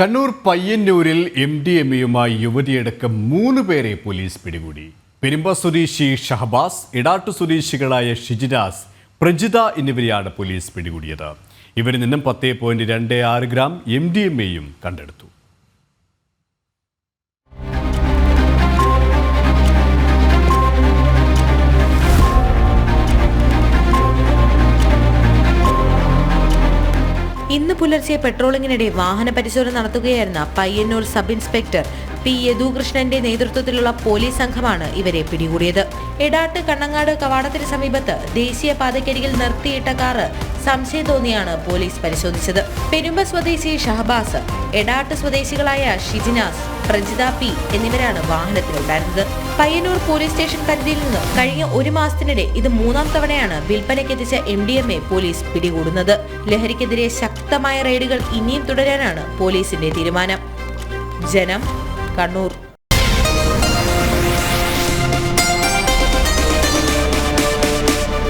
കണ്ണൂർ പയ്യന്നൂരിൽ MDMA-യുമായി യുവതിയടക്കം 3 പേരെ പോലീസ് പിടികൂടി. പെരുമ്പ സ്വദേശി ഷഹബാസ്, ഇടാട്ടു സ്വദേശികളായ ഷിജിനാസ്, പ്രജിത എന്നിവരെയാണ് പോലീസ് പിടികൂടിയത്. ഇവരിൽ നിന്നും 10.26 ഗ്രാം MDMA-യും കണ്ടെടുത്തു. ഇന്ന് പുലർച്ചെ പെട്രോളിങ്ങിനിടെ വാഹന പരിശോധന നടത്തുകയായിരുന്ന പയ്യന്നൂർ സബ് ഇൻസ്പെക്ടർ പി യദുകൃഷ്ണന്റെ നേതൃത്വത്തിലുള്ള പോലീസ് സംഘമാണ് ഇവരെ പിടികൂടിയത്. എടാട്ട് കണ്ണങ്ങാട് കവാടത്തിന് സമീപത്ത് ദേശീയപാതയ്ക്കരികിൽ നിർത്തിയിട്ട കാറ് സംശയം തോന്നിയാണ് പോലീസ് പരിശോധിച്ചത്. പെരുമ്പ സ്വദേശി ഷഹബാസ്, എടാട്ട് സ്വദേശികളായ ഷിജിനാസ്, പ്രജിത പി എന്നിവരാണ് വാഹനത്തിലുണ്ടായിരുന്നത്. പയ്യന്നൂർ പോലീസ് സ്റ്റേഷൻ പരിധിയിൽ നിന്ന് കഴിഞ്ഞ 1 മാസത്തിനിടെ ഇത് 3ാം തവണയാണ് വിൽപ്പനയ്ക്കെത്തിച്ച MDMA പോലീസ് പിടികൂടുന്നത്. ലഹരിക്കെതിരെ ശക്തമായ റെയ്ഡുകൾ ഇനിയും തുടരാനാണ് പോലീസിന്റെ തീരുമാനം. ജനം, കണ്ണൂർ.